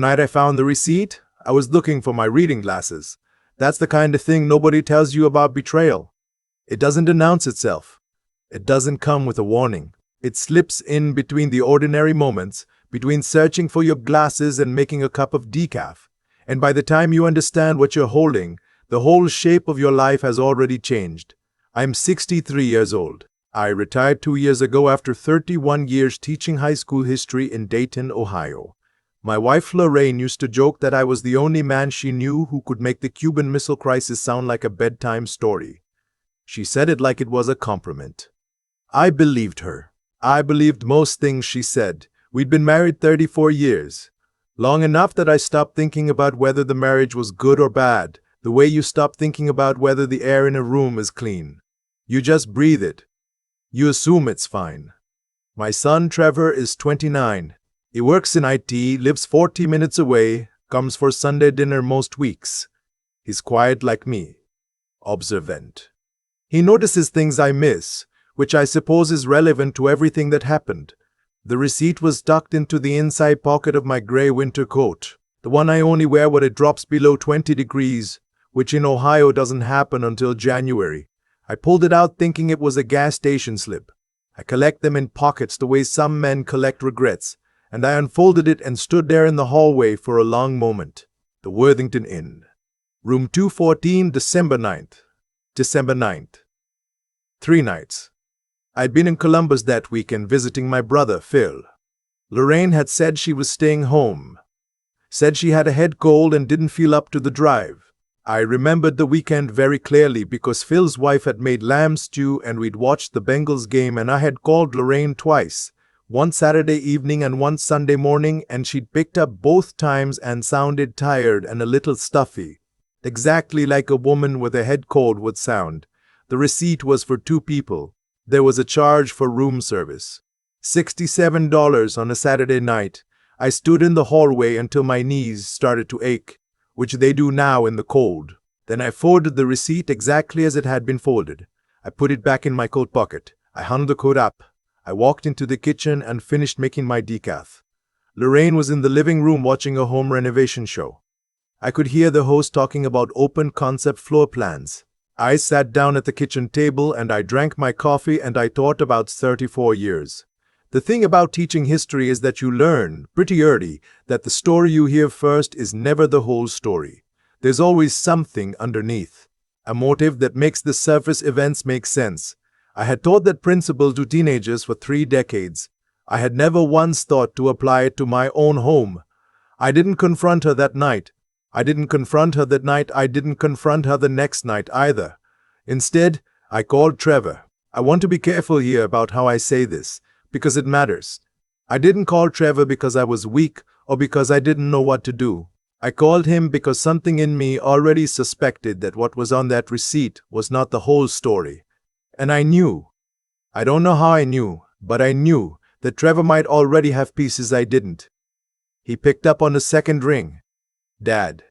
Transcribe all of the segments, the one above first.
The night I found the receipt, I was looking for my reading glasses. That's the kind of thing nobody tells you about betrayal. It doesn't announce itself. It doesn't come with a warning. It slips in between the ordinary moments, between searching for your glasses and making a cup of decaf. And by the time you understand what you're holding, the whole shape of your life has already changed. I'm 63 years old. I retired 2 years ago after 31 years teaching high school history in Dayton, Ohio. My wife Lorraine used to joke that I was the only man she knew who could make the Cuban Missile Crisis sound like a bedtime story. She said it like it was a compliment. I believed her. I believed most things she said. We'd been married 34 years. Long enough that I stopped thinking about whether the marriage was good or bad, the way you stop thinking about whether the air in a room is clean. You just breathe it. You assume it's fine. My son Trevor is 29. He works in IT, lives 40 minutes away, comes for Sunday dinner most weeks. He's quiet like me. Observant. He notices things I miss, which I suppose is relevant to everything that happened. The receipt was tucked into the inside pocket of my gray winter coat, the one I only wear when it drops below 20 degrees, which in Ohio doesn't happen until January. I pulled it out thinking it was a gas station slip. I collect them in pockets the way some men collect regrets, and I unfolded it and stood there in the hallway for a long moment. The Worthington Inn. Room 214, December 9th. December 9th. 3 nights. I'd been in Columbus that weekend visiting my brother, Phil. Lorraine had said she was staying home. Said she had a head cold and didn't feel up to the drive. I remembered the weekend very clearly because Phil's wife had made lamb stew and we'd watched the Bengals game and I had called Lorraine twice, one Saturday evening and one Sunday morning, and she'd picked up both times and sounded tired and a little stuffy, exactly like a woman with a head cold would sound. The receipt was for 2 people. There was a charge for room service. $67 on a Saturday night. I stood in the hallway until my knees started to ache, which they do now in the cold. Then I folded the receipt exactly as it had been folded. I put it back in my coat pocket. I hung the coat up. I walked into the kitchen and finished making my decaf. Lorraine was in the living room watching a home renovation show. I could hear the host talking about open concept floor plans. I sat down at the kitchen table and I drank my coffee and I thought about 34 years. The thing about teaching history is that you learn, pretty early, that the story you hear first is never the whole story. There's always something underneath, a motive that makes the surface events make sense. I had taught that principle to teenagers for 3 decades. I had never once thought to apply it to my own home. I didn't confront her that night. I didn't confront her that night. I didn't confront her the next night either. Instead, I called Trevor. I want to be careful here about how I say this, because it matters. I didn't call Trevor because I was weak or because I didn't know what to do. I called him because something in me already suspected that what was on that receipt was not the whole story. And I knew. I don't know how I knew, but I knew that Trevor might already have pieces I didn't. He picked up on the second ring. Dad.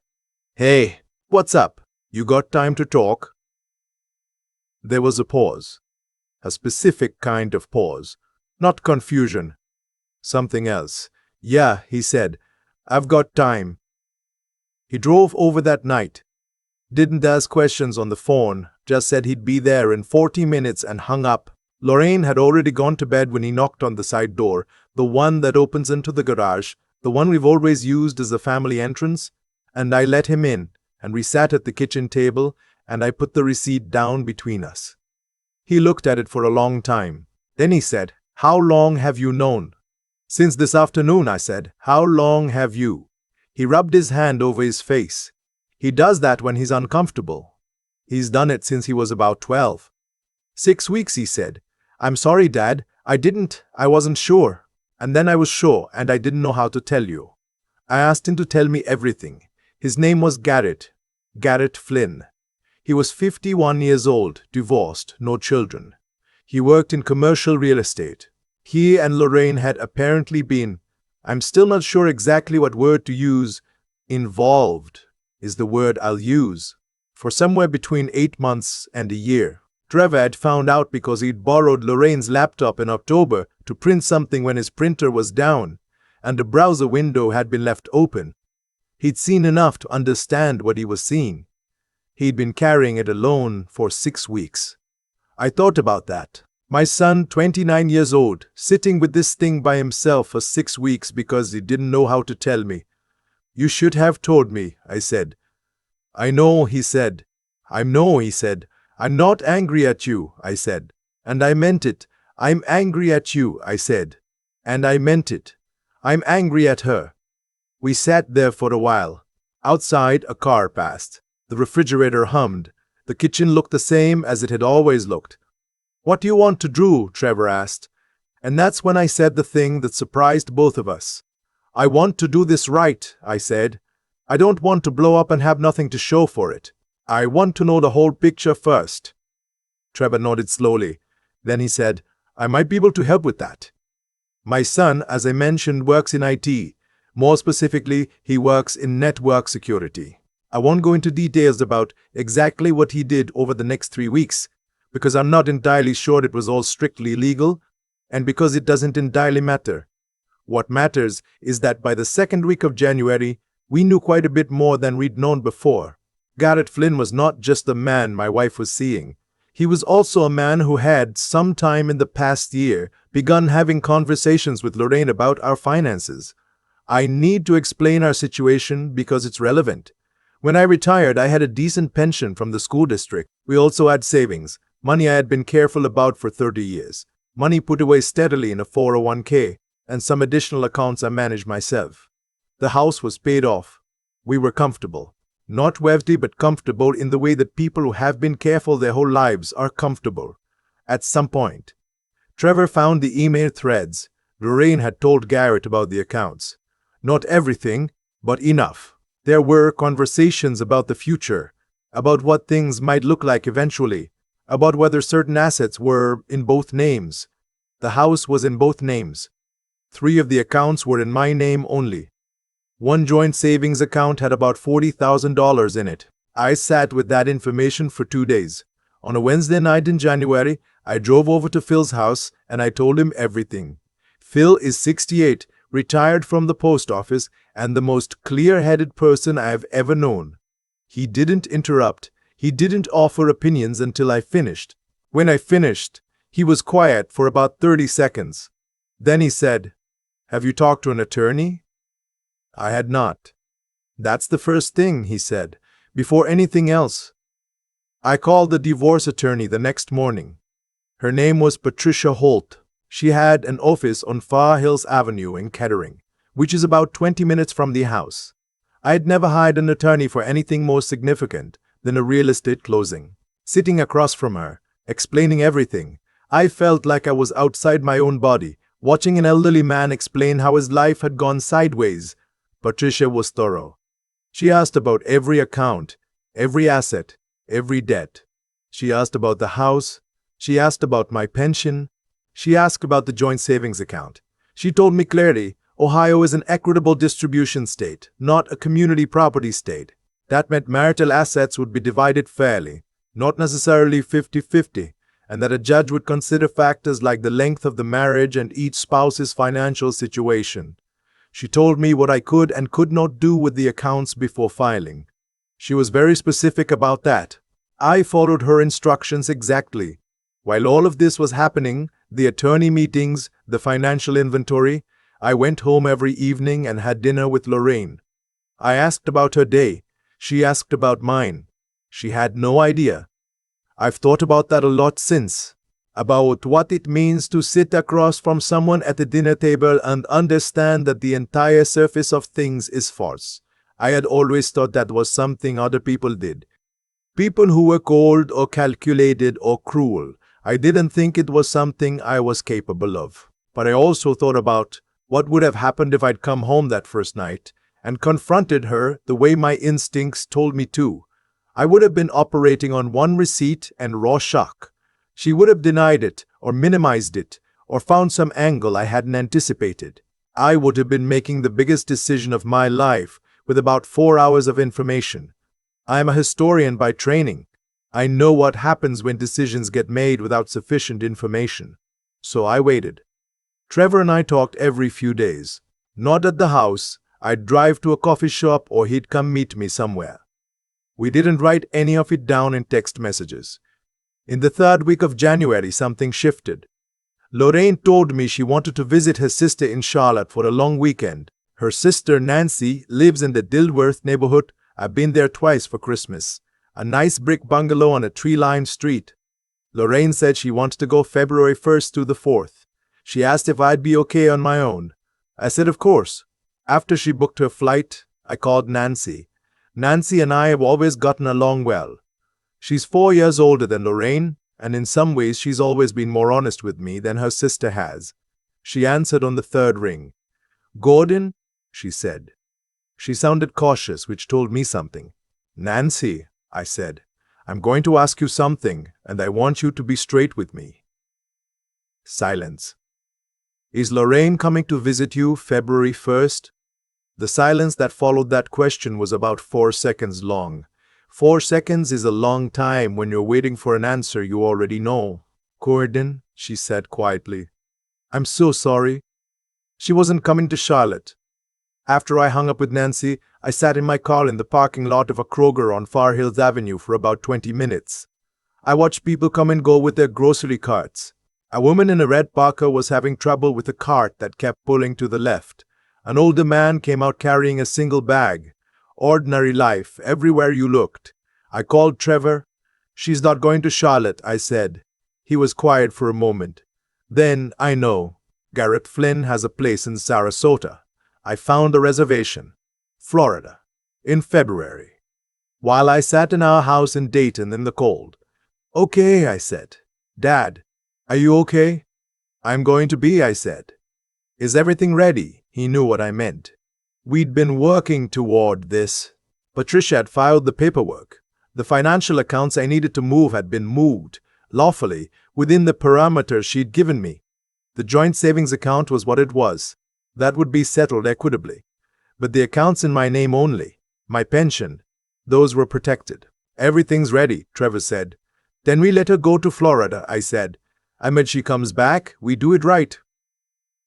Hey, what's up? You got time to talk? There was a pause. A specific kind of pause. Not confusion. Something else. Yeah, he said. I've got time. He drove over that night. Didn't ask questions on the phone. Just said he'd be there in 40 minutes and hung up. Lorraine had already gone to bed when he knocked on the side door, the one that opens into the garage, the one we've always used as the family entrance, and I let him in, and we sat at the kitchen table, and I put the receipt down between us. He looked at it for a long time. Then he said, "How long have you known?" "Since this afternoon," I said. "How long have you?" He rubbed his hand over his face. He does that when he's uncomfortable. He's done it since he was about 12. 6 weeks, he said. "I'm sorry, Dad. I wasn't sure. And then I was sure, and I didn't know how to tell you." I asked him to tell me everything. His name was Garrett Flynn. He was 51 years old, divorced, no children. He worked in commercial real estate. He and Lorraine had apparently been, I'm still not sure exactly what word to use, involved is the word I'll use, for somewhere between 8 months and a year. Trevor had found out because he'd borrowed Lorraine's laptop in October to print something when his printer was down, and the browser window had been left open. He'd seen enough to understand what he was seeing. He'd been carrying it alone for 6 weeks. I thought about that. My son, 29 years old, sitting with this thing by himself for 6 weeks because he didn't know how to tell me. "You should have told me," I said. "I know," he said. "I know," he said. "I'm not angry at you," I said. And I meant it. "I'm angry at you," I said. And I meant it. "I'm angry at her." We sat there for a while. Outside, a car passed. The refrigerator hummed. The kitchen looked the same as it had always looked. "What do you want to do?" Trevor asked. And that's when I said the thing that surprised both of us. "I want to do this right," I said. "I don't want to blow up and have nothing to show for it. I want to know the whole picture first." Trevor nodded slowly. Then he said, "I might be able to help with that." My son, as I mentioned, works in IT. More specifically, he works in network security. I won't go into details about exactly what he did over the next 3 weeks, because I'm not entirely sure it was all strictly legal, and because it doesn't entirely matter. What matters is that by the second week of January, we knew quite a bit more than we'd known before. Garrett Flynn was not just the man my wife was seeing. He was also a man who had, sometime in the past year, begun having conversations with Lorraine about our finances. I need to explain our situation because it's relevant. When I retired, I had a decent pension from the school district. We also had savings, money I had been careful about for 30 years, money put away steadily in a 401k, and some additional accounts I managed myself. The house was paid off. We were comfortable. Not wealthy, but comfortable in the way that people who have been careful their whole lives are comfortable. At some point, Trevor found the email threads. Lorraine had told Garrett about the accounts. Not everything, but enough. There were conversations about the future, about what things might look like eventually, about whether certain assets were in both names. The house was in both names. 3 of the accounts were in my name only. One joint savings account had about $40,000 in it. I sat with that information for 2 days. On a Wednesday night in January, I drove over to Phil's house and I told him everything. Phil is 68, retired from the post office, and the most clear-headed person I have ever known. He didn't interrupt. He didn't offer opinions until I finished. When I finished, he was quiet for about 30 seconds. Then he said, "Have you talked to an attorney?" I had not. "That's the first thing," he said, "before anything else." I called the divorce attorney the next morning. Her name was Patricia Holt. She had an office on Far Hills Avenue in Kettering, which is about 20 minutes from the house. I had never hired an attorney for anything more significant than a real estate closing. Sitting across from her, explaining everything, I felt like I was outside my own body, watching an elderly man explain how his life had gone sideways. Patricia was thorough. She asked about every account, every asset, every debt. She asked about the house. She asked about my pension. She asked about the joint savings account. She told me clearly, Ohio is an equitable distribution state, not a community property state. That meant marital assets would be divided fairly, not necessarily 50-50, and that a judge would consider factors like the length of the marriage and each spouse's financial situation. She told me what I could and could not do with the accounts before filing. She was very specific about that. I followed her instructions exactly. While all of this was happening, the attorney meetings, the financial inventory, I went home every evening and had dinner with Lorraine. I asked about her day. She asked about mine. She had no idea. I've thought about that a lot since. About what it means to sit across from someone at the dinner table and understand that the entire surface of things is false. I had always thought that was something other people did. People who were cold or calculated or cruel. I didn't think it was something I was capable of. But I also thought about what would have happened if I'd come home that first night and confronted her the way my instincts told me to. I would have been operating on one receipt and raw shock. She would have denied it, or minimized it, or found some angle I hadn't anticipated. I would have been making the biggest decision of my life with about 4 hours of information. I am a historian by training. I know what happens when decisions get made without sufficient information. So I waited. Trevor and I talked every few days. Not at the house. I'd drive to a coffee shop or he'd come meet me somewhere. We didn't write any of it down in text messages. In the third week of January, something shifted. Lorraine told me she wanted to visit her sister in Charlotte for a long weekend. Her sister, Nancy, lives in the Dilworth neighborhood. I've been there twice for Christmas. A nice brick bungalow on a tree-lined street. Lorraine said she wanted to go February 1st to the 4th. She asked if I'd be okay on my own. I said of course. After she booked her flight, I called Nancy. Nancy and I have always gotten along well. She's 4 years older than Lorraine, and in some ways she's always been more honest with me than her sister has. She answered on the third ring. "Gordon," she said. She sounded cautious, which told me something. "Nancy," I said, "I'm going to ask you something, and I want you to be straight with me." Silence. "Is Lorraine coming to visit you February 1st? The silence that followed that question was about 4 seconds long. 4 seconds is a long time when you're waiting for an answer you already know. "Gordon," she said quietly, "I'm so sorry. She wasn't coming to Charlotte." After I hung up with Nancy, I sat in my car in the parking lot of a Kroger on Far Hills Avenue for about 20 minutes. I watched people come and go with their grocery carts. A woman in a red parka was having trouble with a cart that kept pulling to the left. An older man came out carrying a single bag. Ordinary life, everywhere you looked. I called Trevor. "She's not going to Charlotte," I said. He was quiet for a moment. "Then, I know. Garrett Flynn has a place in Sarasota. I found a reservation. Florida. In February." While I sat in our house in Dayton in the cold. "Okay," I said. "Dad, are you okay?" "I'm going to be," I said. "Is everything ready?" He knew what I meant. We'd been working toward this. Patricia had filed the paperwork. The financial accounts I needed to move had been moved, lawfully, within the parameters she'd given me. The joint savings account was what it was. That would be settled equitably. But the accounts in my name only, my pension, those were protected. "Everything's ready," Trevor said. "Then we let her go to Florida," I said. "I mean, she comes back, we do it right."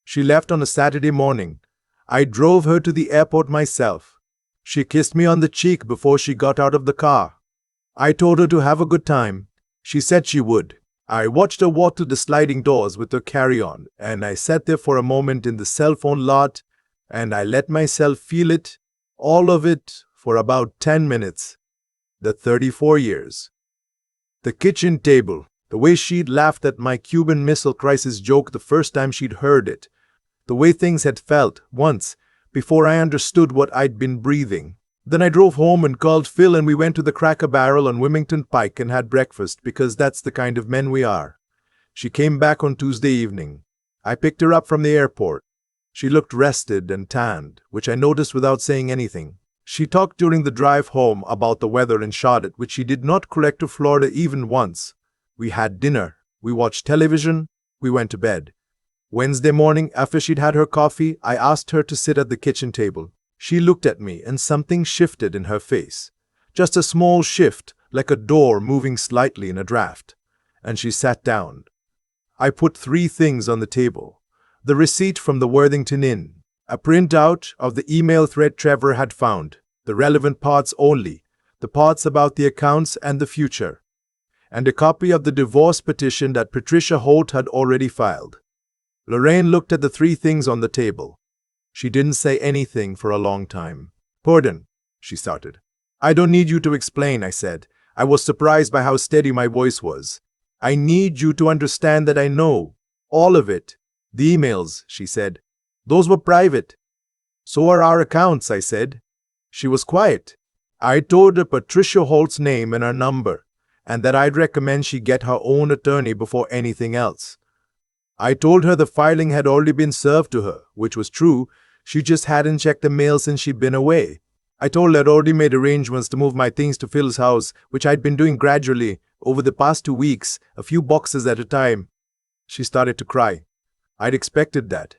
She left on a Saturday morning. I drove her to the airport myself. She kissed me on the cheek before she got out of the car. I told her to have a good time. She said she would. I watched her walk to the sliding doors with her carry-on, and I sat there for a moment in the cell phone lot, and I let myself feel it, all of it, for about 10 minutes. The 34 years. The kitchen table, the way she'd laughed at my Cuban Missile Crisis joke the first time she'd heard it, the way things had felt once, before I understood what I'd been breathing. Then I drove home and called Phil and we went to the Cracker Barrel on Wilmington Pike and had breakfast because that's the kind of men we are. She came back on Tuesday evening. I picked her up from the airport. She looked rested and tanned, which I noticed without saying anything. She talked during the drive home about the weather in Charlotte, which she did not correct to Florida even once. We had dinner. We watched television. We went to bed. Wednesday morning, after she'd had her coffee, I asked her to sit at the kitchen table. She looked at me and something shifted in her face. Just a small shift, like a door moving slightly in a draft. And she sat down. I put 3 things on the table. The receipt from the Worthington Inn, a printout of the email thread Trevor had found, the relevant parts only, the parts about the accounts and the future, and a copy of the divorce petition that Patricia Holt had already filed. Lorraine looked at the 3 things on the table. She didn't say anything for a long time. "Pardon," she started. "I don't need you to explain," I said. I was surprised by how steady my voice was. "I need you to understand that I know. All of it. The emails," she said. "Those were private." "So are our accounts," I said. She was quiet. I told her Patricia Holt's name and her number, and that I'd recommend she get her own attorney before anything else. I told her the filing had already been served to her, which was true. She just hadn't checked the mail since she'd been away. I told her I'd already made arrangements to move my things to Phil's house, which I'd been doing gradually, over the past 2 weeks, a few boxes at a time. She started to cry. I'd expected that.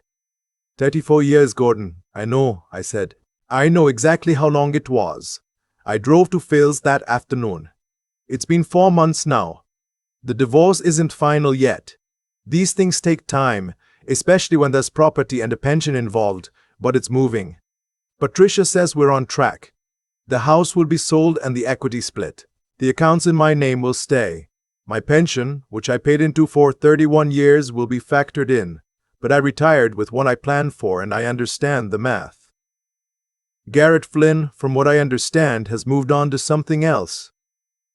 34 years, Gordon. I know, I said. I know exactly how long it was. I drove to Phil's that afternoon. It's been 4 months now. The divorce isn't final yet. These things take time, especially when there's property and a pension involved, but it's moving. Patricia says we're on track. The house will be sold and the equity split. The accounts in my name will stay. My pension, which I paid into for 31 years, will be factored in. But I retired with what I planned for and I understand the math. Garrett Flynn, from what I understand, has moved on to something else.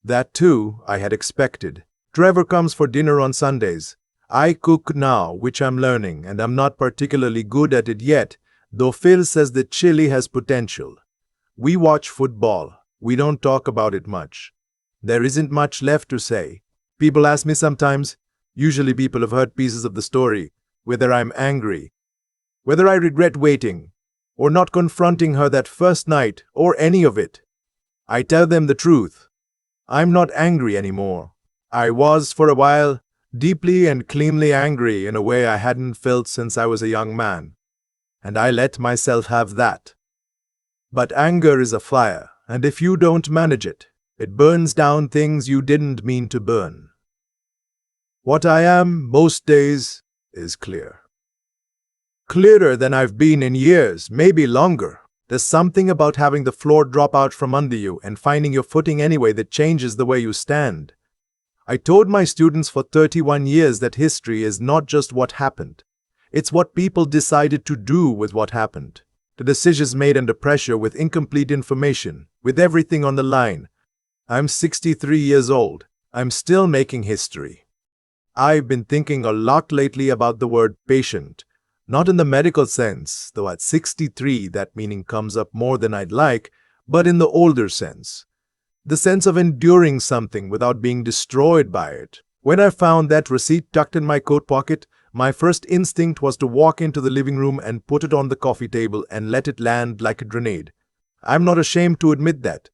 That too, I had expected. Trevor comes for dinner on Sundays. I cook now, which I'm learning, and I'm not particularly good at it yet, though Phil says that chili has potential. We watch football. We don't talk about it much. There isn't much left to say. People ask me sometimes, usually people have heard pieces of the story, whether I'm angry, whether I regret waiting, or not confronting her that first night, or any of it. I tell them the truth. I'm not angry anymore. I was, for a while, deeply and cleanly angry in a way I hadn't felt since I was a young man. And I let myself have that. But anger is a fire, and if you don't manage it, it burns down things you didn't mean to burn. What I am, most days, is clear. Clearer than I've been in years, maybe longer. There's something about having the floor drop out from under you and finding your footing anyway that changes the way you stand. I told my students for 31 years that history is not just what happened. It's what people decided to do with what happened. The decisions made under pressure with incomplete information, with everything on the line. I'm 63 years old. I'm still making history. I've been thinking a lot lately about the word patient. Not in the medical sense, though at 63 that meaning comes up more than I'd like, but in the older sense. The sense of enduring something without being destroyed by it. When I found that receipt tucked in my coat pocket, my first instinct was to walk into the living room and put it on the coffee table and let it land like a grenade. I'm not ashamed to admit that.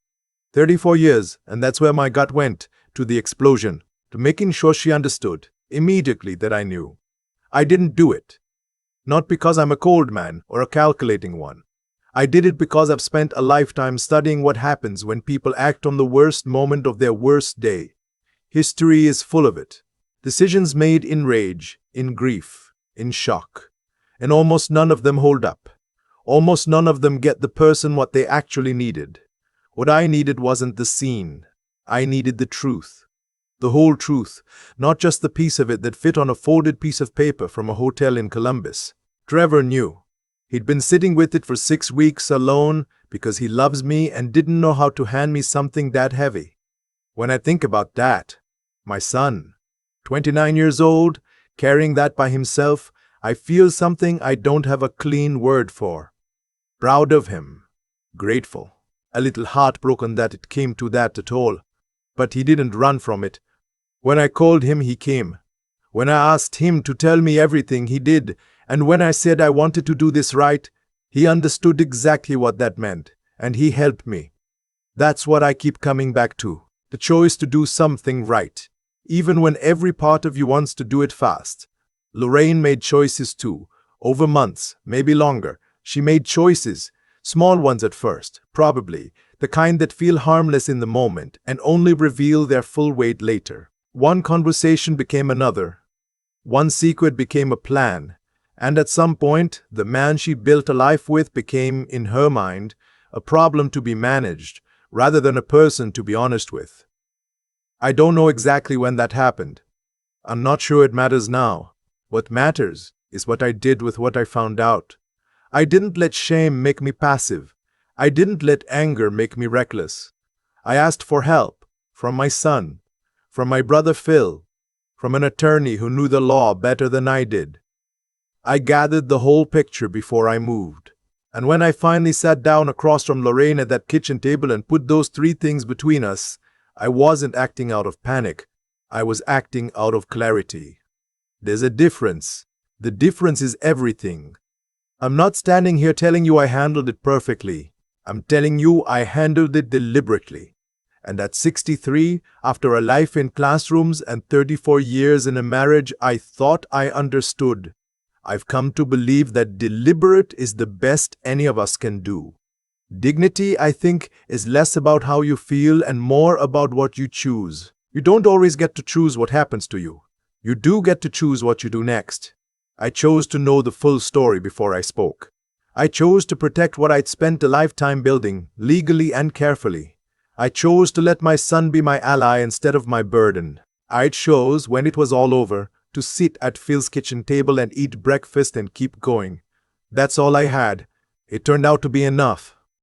34 years, and that's where my gut went, to the explosion, to making sure she understood, immediately, that I knew. I didn't do it. Not because I'm a cold man or a calculating one. I did it because I've spent a lifetime studying what happens when people act on the worst moment of their worst day. History is full of it. Decisions made in rage, in grief, in shock. And almost none of them hold up. Almost none of them get the person what they actually needed. What I needed wasn't the scene. I needed the truth. The whole truth, not just the piece of it that fit on a folded piece of paper from a hotel in Columbus. Trevor knew. He'd been sitting with it for 6 weeks alone because he loves me and didn't know how to hand me something that heavy. When I think about that, my son, 29 years old, carrying that by himself, I feel something I don't have a clean word for. Proud of him. Grateful. A little heartbroken that it came to that at all. But he didn't run from it. When I called him, he came. When I asked him to tell me everything, he did. And when I said I wanted to do this right, he understood exactly what that meant, and he helped me. That's what I keep coming back to, the choice to do something right, even when every part of you wants to do it fast. Lorraine made choices too, over months, maybe longer. She made choices, small ones at first, probably, the kind that feel harmless in the moment and only reveal their full weight later. One conversation became another. One secret became a plan. And at some point, the man she built a life with became, in her mind, a problem to be managed, rather than a person to be honest with. I don't know exactly when that happened. I'm not sure it matters now. What matters is what I did with what I found out. I didn't let shame make me passive. I didn't let anger make me reckless. I asked for help, from my son, from my brother Phil, from an attorney who knew the law better than I did. I gathered the whole picture before I moved. And when I finally sat down across from Lorraine at that kitchen table and put those 3 things between us, I wasn't acting out of panic. I was acting out of clarity. There's a difference. The difference is everything. I'm not standing here telling you I handled it perfectly. I'm telling you I handled it deliberately. And at 63, after a life in classrooms and 34 years in a marriage I thought I understood, I've come to believe that deliberate is the best any of us can do. Dignity, I think, is less about how you feel and more about what you choose. You don't always get to choose what happens to you. You do get to choose what you do next. I chose to know the full story before I spoke. I chose to protect what I'd spent a lifetime building, legally and carefully. I chose to let my son be my ally instead of my burden. I chose, when it was all over, to sit at Phil's kitchen table and eat breakfast and keep going. That's all I had. It turned out to be enough.